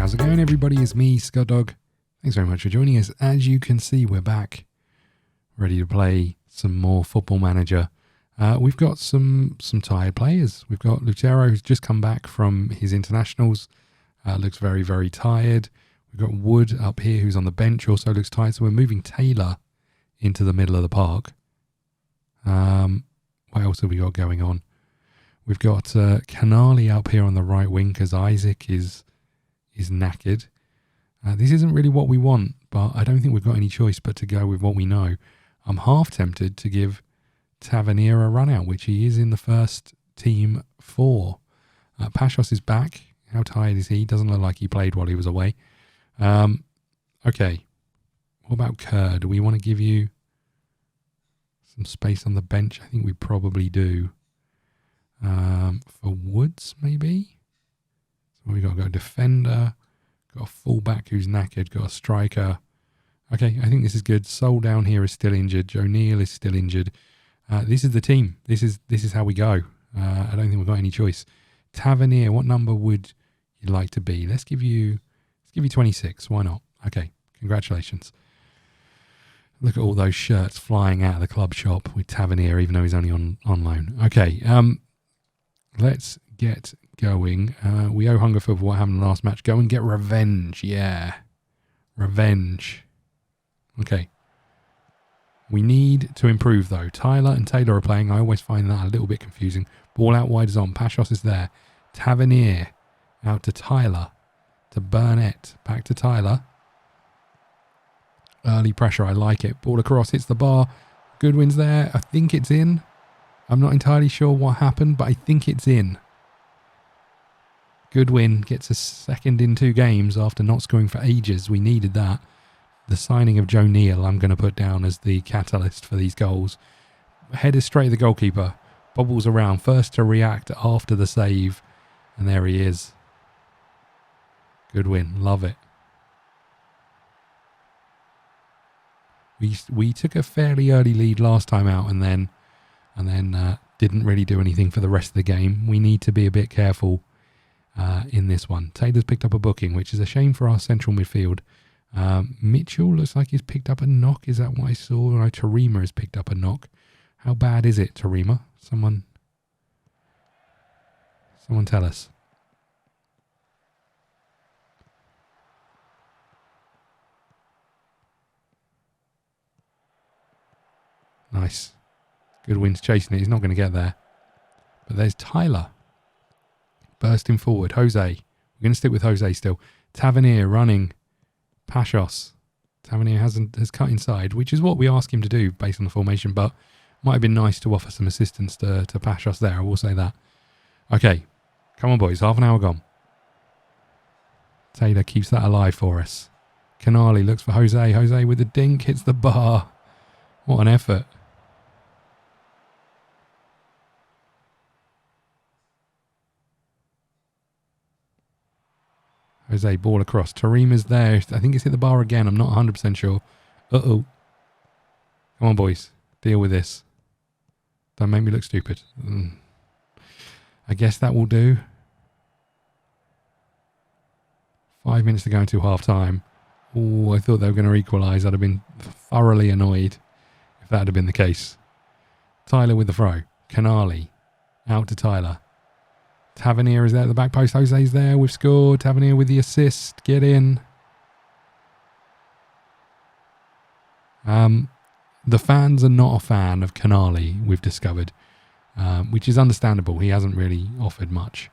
How's it going, everybody? It's me, ScottDog. Thanks very much for joining us. As you can see, we're back, ready to play some more Football Manager. We've got some tired players. We've got Lutero, who's just come back from his internationals. Looks very, very tired. We've got Wood up here, who's on the bench, also looks tired. So we're moving Taylor into the middle of the park. What else have we got going on? We've got Canali up here on the right wing because Isaac is knackered. This isn't really what we want, but I don't think we've got any choice but to go with what we know. I'm half tempted to give Tavernier a run out, which he is in the first team for. Pashos is back. How tired is he? Doesn't look like he played while he was away. Okay. What about Kerr? Do we want to give you some space on the bench? I think we probably do. For Woods, maybe? So we got to go defender. Got a fullback who's knackered. Got a striker. Okay, I think this is good. Sol down here is still injured. Joe Neal is still injured. This is the team. This is how we go. I don't think we've got any choice. Tavernier, what number would you like to be? Let's give you 26. Why not? Okay, congratulations. Look at all those shirts flying out of the club shop with Tavernier, even though he's only on loan. Okay, let's get going. We owe Hungerfield for what happened in the last match. Go and get revenge. Yeah, revenge. Okay. We need to improve, though. Tyler and Taylor are playing. I always find that a little bit confusing. Ball out wide is on. Pashos is there. Tavernier out to Tyler. To Burnett. Back to Tyler. Early pressure. I like it. Ball across. Hits the bar. Goodwin's there. I think it's in. I'm not entirely sure what happened, but I think it's in. Goodwin gets a second in 2 games after not scoring for ages. We needed that. The signing of Joe Neal I'm going to put down as the catalyst for these goals. Header straight at the goalkeeper. Bobbles around. First to react after the save. And there he is. Goodwin. Love it. We took a fairly early lead last time out and then didn't really do anything for the rest of the game. We need to be a bit careful in this one. Taylor's picked up a booking, which is a shame for our central midfield. Mitchell looks like he's picked up a knock. Is that what I saw? No, Tarima has picked up a knock. How bad is it, Tarima? Someone tell us. Nice. Goodwin's chasing it. He's not going to get there. But there's Tyler. Bursting forward. Jose. We're going to stick with Jose still. Tavernier running. Pashos. Tavernier has cut inside, which is what we ask him to do based on the formation, but might have been nice to offer some assistance to Pashos there. I will say that. Okay. Come on, boys. Half an hour gone. Taylor keeps that alive for us. Canali looks for Jose. Jose with the dink. Hits the bar. What an effort. Jose, ball across. Tarima's there. I think it's hit the bar again. I'm not 100% sure. Uh-oh. Come on, boys. Deal with this. Don't make me look stupid. I guess that will do. 5 minutes to go until half-time. Oh, I thought they were going to equalise. I'd have been thoroughly annoyed if that had been the case. Tyler with the throw. Canali. Out to Tyler. Tavernier is there at the back post. Jose's there. We've scored. Tavernier with the assist. Get in. The fans are not a fan of Canali, we've discovered, which is understandable. He hasn't really offered much.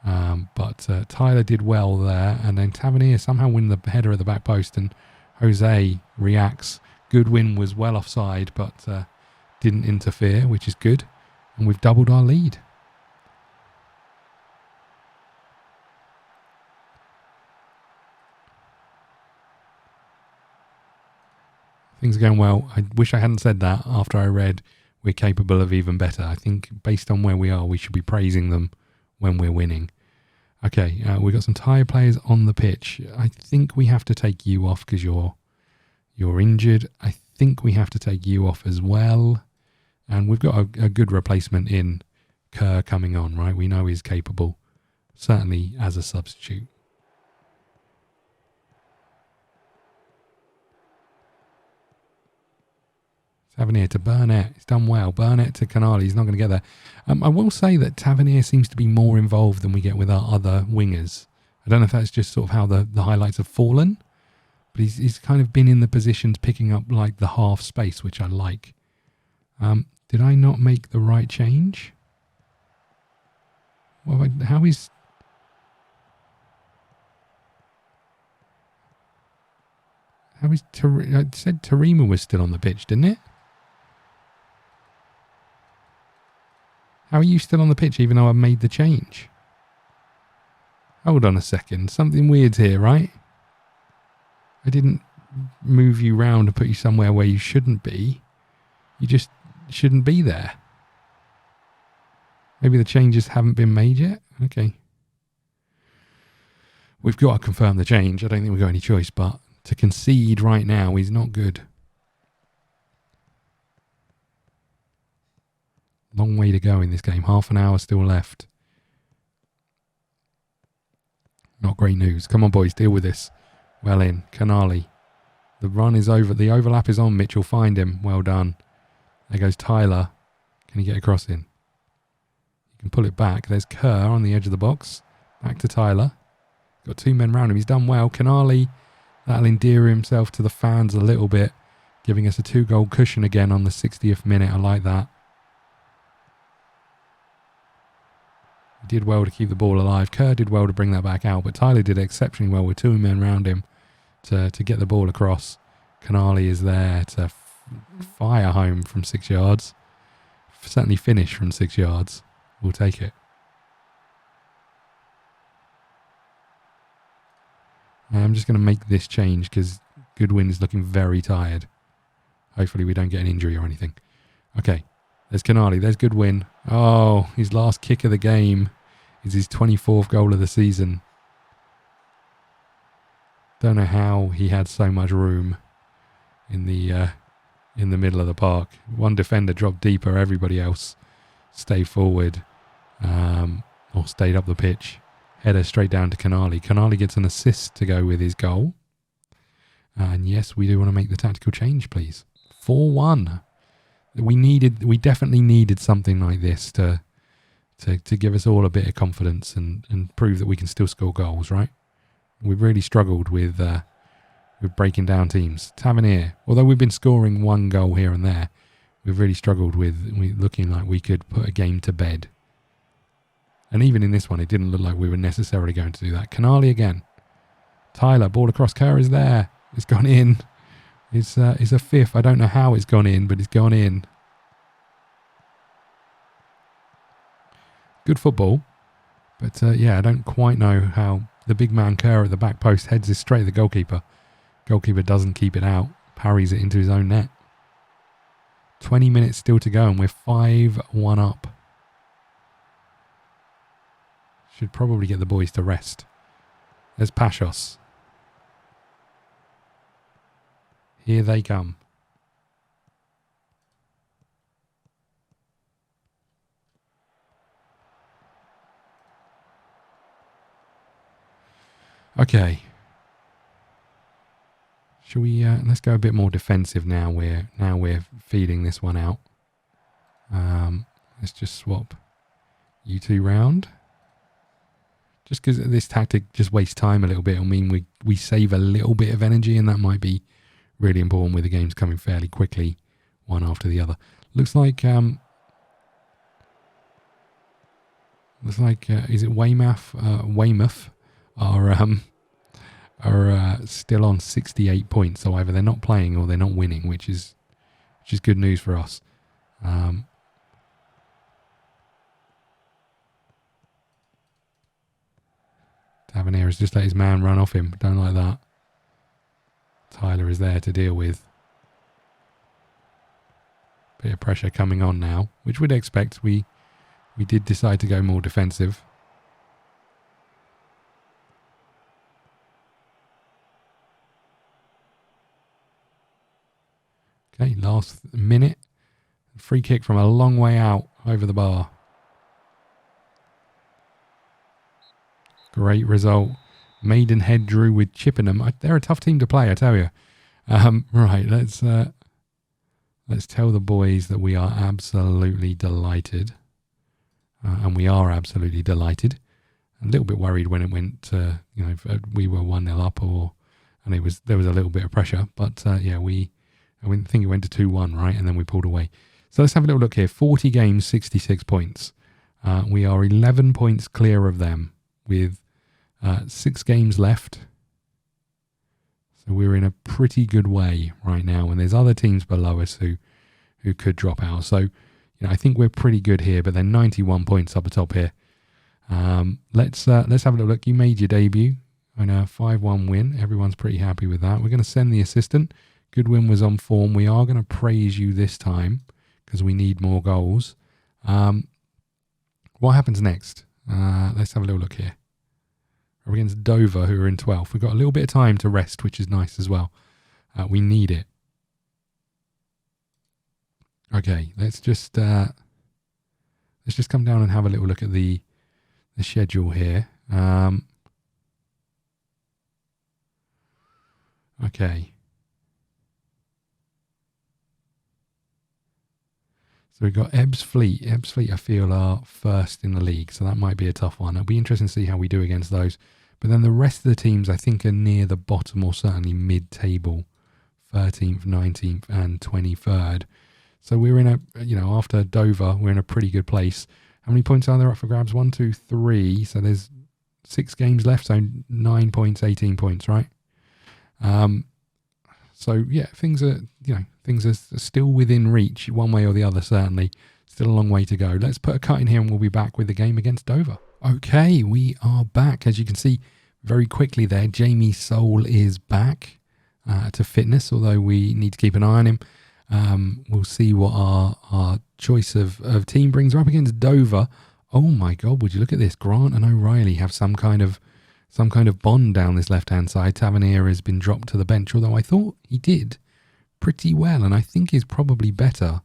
But Tyler did well there. And then Tavernier somehow win the header at the back post. And Jose reacts. Goodwin was well offside, but didn't interfere, which is good. And we've doubled our lead. Things are going well. I wish I hadn't said that after I read we're capable of even better. I think based on where we are, we should be praising them when we're winning. Okay, we've got some tired players on the pitch. I think we have to take you off because you're injured. I think we have to take you off as well. And we've got a good replacement in Kerr coming on, right? We know he's capable, certainly as a substitute. Tavernier to Burnett. He's done well. Burnett to Canali. He's not going to get there. I will say that Tavernier seems to be more involved than we get with our other wingers. I don't know if that's just sort of how the highlights have fallen, but he's kind of been in the positions picking up like the half space, which I like. Did I not make the right change? Well, how is... I said Tarima was still on the pitch, didn't it? How are you still on the pitch even though I made the change? Hold on a second. Something weird's here, right? I didn't move you round and put you somewhere where you shouldn't be. You just shouldn't be there. Maybe the changes haven't been made yet? Okay. We've got to confirm the change. I don't think we've got any choice, but to concede right now is not good. Long way to go in this game. Half an hour still left. Not great news. Come on, boys. Deal with this. Well in. Canali. The run is over. The overlap is on. Mitchell. Find him. Well done. There goes Tyler. Can he get across in? You can pull it back. There's Kerr on the edge of the box. Back to Tyler. Got two men round him. He's done well. Canali. That'll endear himself to the fans a little bit. Giving us a 2-goal cushion again on the 60th minute. I like that. Did well to keep the ball alive. Kerr did well to bring that back out, but Tyler did exceptionally well with two men around him to get the ball across. Canali is there to fire home from 6 yards. Certainly finish from 6 yards. We'll take it. I'm just going to make this change because Goodwin is looking very tired. Hopefully we don't get an injury or anything. Okay. There's Canali. There's Goodwin. Oh, his last kick of the game is his 24th goal of the season. Don't know how he had so much room in the middle of the park. One defender dropped deeper. Everybody else stayed forward or stayed up the pitch. Header straight down to Canali. Canali gets an assist to go with his goal. And yes, we do want to make the tactical change, please. 4-1. We definitely needed something like this to give us all a bit of confidence and prove that we can still score goals, right? We've really struggled with breaking down teams. Tavernier, although we've been scoring one goal here and there, we've really struggled with looking like we could put a game to bed. And even in this one, it didn't look like we were necessarily going to do that. Canali again. Tyler, ball across. Kerr is there. It's gone in. It's a fifth. I don't know how it's gone in, but it's gone in. Good football. But yeah, I don't quite know how the big man Kerr at the back post heads this straight at the goalkeeper. Goalkeeper doesn't keep it out. Parries it into his own net. 20 minutes still to go and we're 5-1 up. Should probably get the boys to rest. There's Pashos. Here they come. Okay. Shall we? Let's go a bit more defensive now. We're feeding this one out. Let's just swap you two round. Just because this tactic just wastes time a little bit. I mean, we save a little bit of energy, and that might be really important with the games coming fairly quickly, one after the other. Looks like is it Weymouth are still on 68 points. So either they're not playing or they're not winning, which is good news for us. Tavernier has just let his man run off him. Don't like that. Tyler is there to deal with. Bit of pressure coming on now, which we'd expect. We did decide to go more defensive. Okay, last minute. Free kick from a long way out over the bar. Great result. Maidenhead drew with Chippenham. They're a tough team to play, I tell you. Right, let's Let's tell the boys that we are absolutely delighted. And we are absolutely delighted. A little bit worried when it went to, if we were 1-0 up and there was a little bit of pressure. But yeah, I think it went to 2-1, right? And then we pulled away. So let's have a little look here. 40 games, 66 points. We are 11 points clear of them with 6 games left. So we're in a pretty good way right now. And there's other teams below us who could drop out. So, I think we're pretty good here. But then 91 points up the top here. Let's have a little look. You made your debut on a 5-1 win. Everyone's pretty happy with that. We're going to send the assistant. Goodwin was on form. We are going to praise you this time because we need more goals. What happens next? Let's have a little look here. We're against Dover, who are in 12th. We've got a little bit of time to rest, which is nice as well. We need it. Okay, let's just come down and have a little look at the schedule here. Okay. So we've got Ebbs Fleet. Ebbs Fleet, I feel, are first in the league, so that might be a tough one. It'll be interesting to see how we do against those. But then the rest of the teams, I think, are near the bottom or certainly mid-table, 13th, 19th, and 23rd. So we're in after Dover, we're in a pretty good place. How many points are there up for grabs? 1, 2, 3. So there's 6 games left, so 9 points, 18 points, right? So yeah, things are still within reach one way or the other, certainly. Still a long way to go. Let's put a cut in here and we'll be back with the game against Dover. Okay, we are back. As you can see very quickly there, Jamie Soul is back to fitness, although we need to keep an eye on him. We'll see what our choice of team brings. We're up against Dover. Oh my God, would you look at this? Grant and O'Reilly have some kind of bond down this left-hand side. Tavernier has been dropped to the bench, although I thought he did pretty well, and I think he's probably better.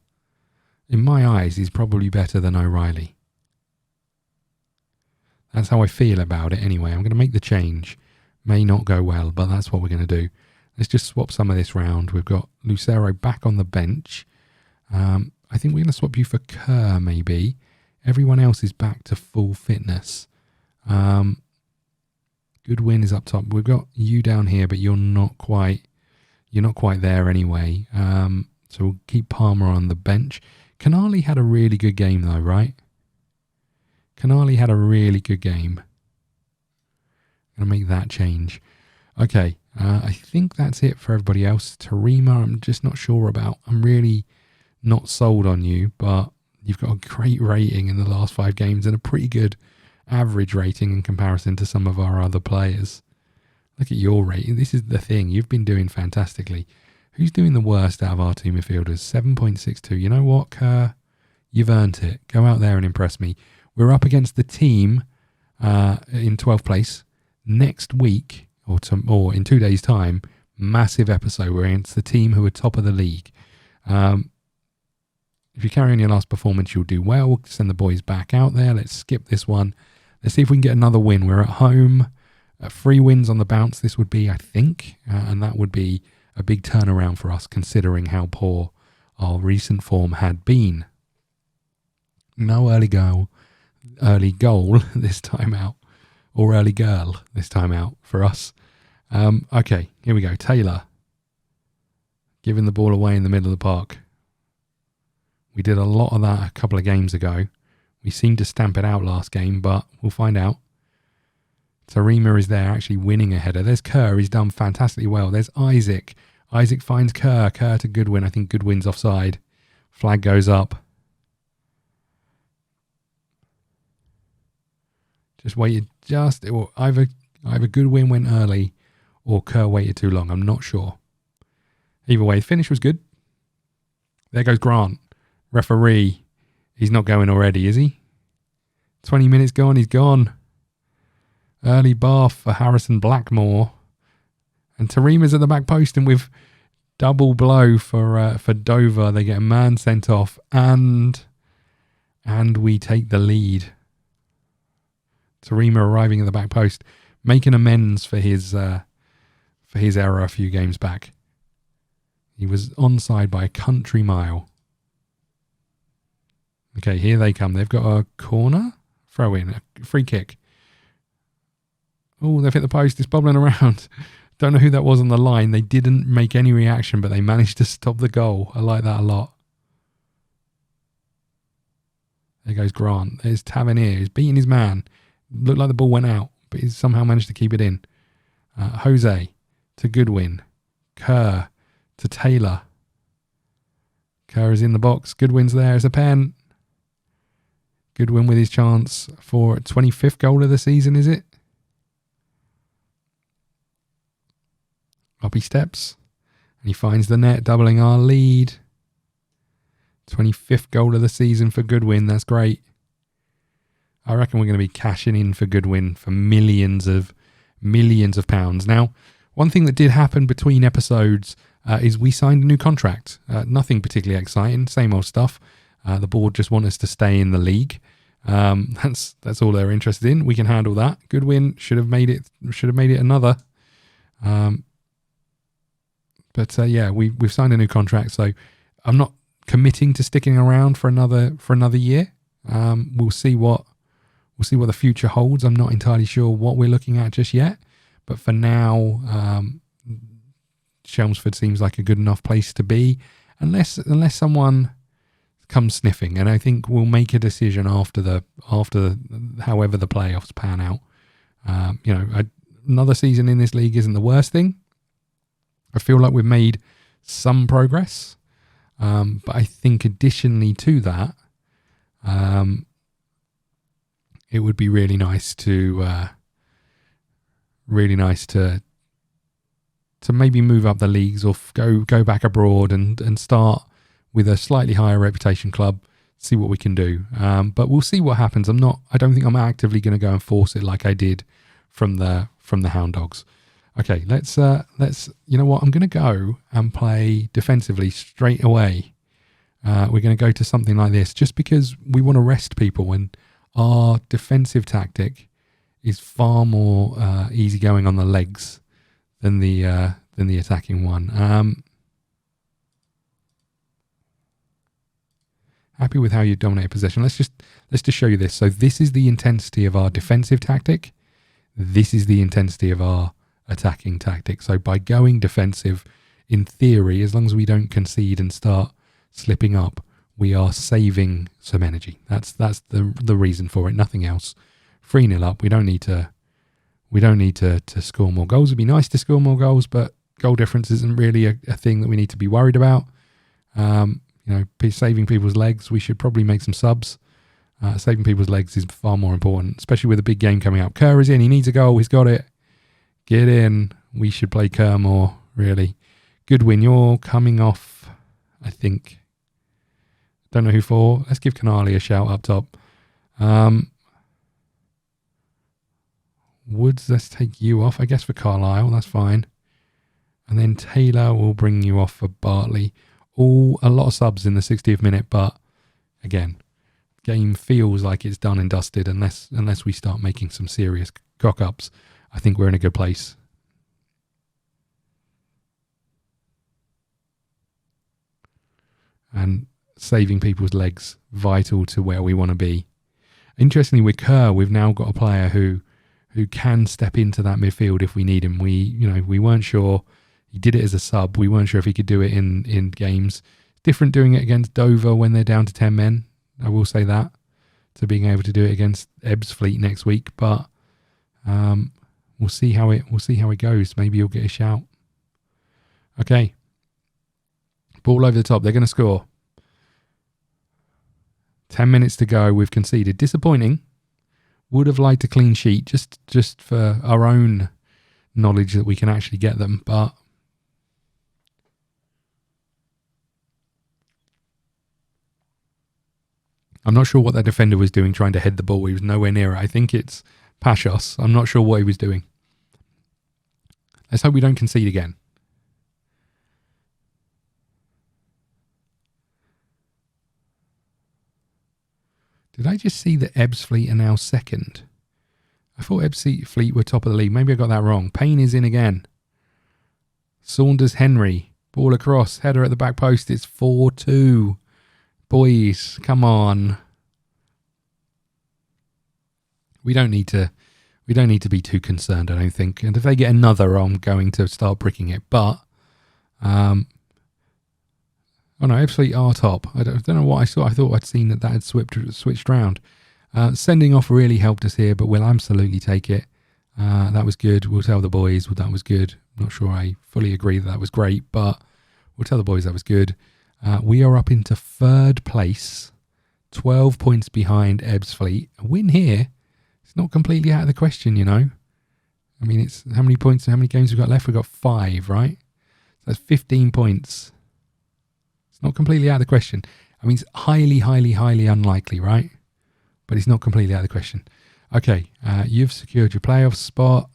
In my eyes, he's probably better than O'Reilly. That's how I feel about it anyway. I'm going to make the change. May not go well, but that's what we're going to do. Let's just swap some of this round. We've got Lucero back on the bench. I think we're going to swap you for Kerr, maybe. Everyone else is back to full fitness. Goodwin is up top. We've got you down here, but you're not quite there anyway. So we'll keep Palmer on the bench. Canali had a really good game though, right? Canali had a really good game. I'm going to make that change. Okay, I think that's it for everybody else. Tarima, I'm just not sure about. I'm really not sold on you, but you've got a great rating in the last 5 games and a pretty good average rating in comparison to some of our other players. Look at your rating. This is the thing. You've been doing fantastically. Who's doing the worst out of our two midfielders? 7.62. You know what, Kerr? You've earned it. Go out there and impress me. We're up against the team in 12th place. Next week, or in 2 days' time, massive episode. We're against the team who are top of the league. If you carry on your last performance, you'll do well. Send the boys back out there. Let's skip this one. Let's see if we can get another win. We're at home. 3 wins on the bounce, this would be, I think. And that would be a big turnaround for us, considering how poor our recent form had been. No early goal this time out. Or early girl this time out for us. Okay, here we go. Taylor. Giving the ball away in the middle of the park. We did a lot of that a couple of games ago. We seemed to stamp it out last game, but we'll find out. Tarima is there actually winning a header. There's Kerr. He's done fantastically well. There's Isaac. Isaac finds Kerr. Kerr to Goodwin. I think Goodwin's offside. Flag goes up. Just waited either Goodwin went early or Kerr waited too long. I'm not sure. Either way, the finish was good. There goes Grant. Referee. He's not going already, is he? 20 minutes gone, he's gone. Early bath for Harrison Blackmore. And Tarima's at the back post, and with double blow for Dover, they get a man sent off, and we take the lead. Tarima arriving at the back post, making amends for his error a few games back. He was onside by a country mile. Okay, here they come. They've got a corner. Throw in. A free kick. Oh, they've hit the post. It's bubbling around. Don't know who that was on the line. They didn't make any reaction, but they managed to stop the goal. I like that a lot. There goes Grant. There's Tavernier. He's beating his man. Looked like the ball went out, but he's somehow managed to keep it in. Jose to Goodwin. Kerr to Taylor. Kerr is in the box. Goodwin's there. It's a pen. Goodwin with his chance for 25th goal of the season, is it? Up he steps. And he finds the net, doubling our lead. 25th goal of the season for Goodwin. That's great. I reckon we're going to be cashing in for Goodwin for millions of pounds. Now, one thing that did happen between episodes is we signed a new contract. Nothing particularly exciting. Same old stuff. The board just want us to stay in the league. That's all they're interested in. We can handle that. Goodwin should have made it another. But we've signed a new contract, so I'm not committing to sticking around for another year. We'll see what the future holds. I'm not entirely sure what we're looking at just yet, but for now, Chelmsford seems like a good enough place to be, unless someone comes sniffing, and I think we'll make a decision after however the playoffs pan out. Another season in this league isn't the worst thing. I feel like we've made some progress, but I think additionally to that, it would be really nice to maybe move up the leagues or go back abroad and start with a slightly higher reputation club, see what we can do. But we'll see what happens. I don't think I'm actively going to go and force it like I did from the Hound Dogs. Okay, let's you know what? I'm going to go and play defensively straight away. We're going to go to something like this just because we want to rest people, and our defensive tactic is far more easygoing on the legs than the attacking one. Happy with how you dominate possession. Let's just show you this. So this is the intensity of our defensive tactic. This is the intensity of our attacking tactic. So by going defensive, in theory, as long as we don't concede and start slipping up, we are saving some energy. That's the reason for it. Nothing else. 3-0 up. We don't need to score more goals. It'd be nice to score more goals, but goal difference isn't really a thing that we need to be worried about. Saving people's legs. We should probably make some subs. Saving people's legs is far more important, especially with a big game coming up. Kerr is in. He needs a goal. He's got it. Get in. We should play Kerr more, really. Goodwin, you're coming off, I think. Don't know who for. Let's give Canali a shout up top. Woods, let's take you off, I guess, for Carlisle. That's fine. And then Taylor will bring you off for Bartley. A lot of subs in the 60th minute, but again, game feels like it's done and dusted unless we start making some serious cock-ups. I think we're in a good place. And saving people's legs, vital to where we want to be. Interestingly, with Kerr, we've now got a player who can step into that midfield if we need him. We weren't sure. He did it as a sub. We weren't sure if he could do it in games. Different doing it against Dover when they're down to 10 men. I will say that, to being able to do it against Ebbsfleet next week. But we'll see how it goes. Maybe he'll get a shout. Okay. Ball over the top. They're going to score. 10 minutes to go. We've conceded. Disappointing. Would have liked a clean sheet just for our own knowledge that we can actually get them. But I'm not sure what that defender was doing trying to head the ball. He was nowhere near it. I think it's Pashos. I'm not sure what he was doing. Let's hope we don't concede again. Did I just see that Ebbsfleet are now second? I thought Ebbsfleet were top of the league. Maybe I got that wrong. Payne is in again. Saunders Henry. Ball across. Header at the back post. It's 4-2. Boys, come on. We don't need to be too concerned, I don't think. And if they get another, I'm going to start bricking it. But oh no, Ebbsfleet are top. I don't know what I saw. I thought I'd seen that had switched round. Sending off really helped us here, but we'll absolutely take it. That was good. We'll tell the boys that was good. I'm not sure I fully agree that was great, but we'll tell the boys that was good. We are up into 3rd place, 12 points behind Ebbsfleet. A win here, it's not completely out of the question, you know. I mean, it's how many points and how many games we've got left? We've got 5, right? So that's 15 points. It's not completely out of the question. I mean, it's highly, highly, highly unlikely, right? But it's not completely out of the question. Okay, you've secured your playoff spot.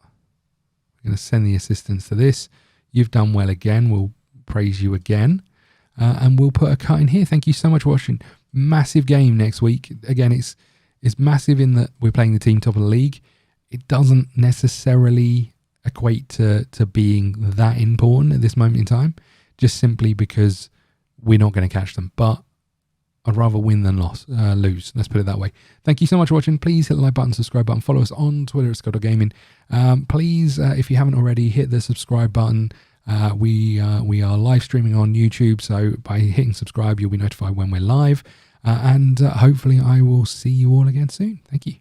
We're going to send the assistants to this. You've done well again. We'll praise you again. And we'll put a cut in here. Thank you so much for watching. Massive game next week. Again, it's massive in that we're playing the team top of the league. It doesn't necessarily equate to being that important at this moment in time, just simply because we're not going to catch them. But I'd rather win than lose. Let's put it that way. Thank you so much for watching. Please hit the like button, subscribe button. Follow us on Twitter at ScottDogGaming. Please, if you haven't already, hit the subscribe button. We are live streaming on YouTube, so by hitting subscribe, you'll be notified when we're live. And hopefully I will see you all again soon. Thank you.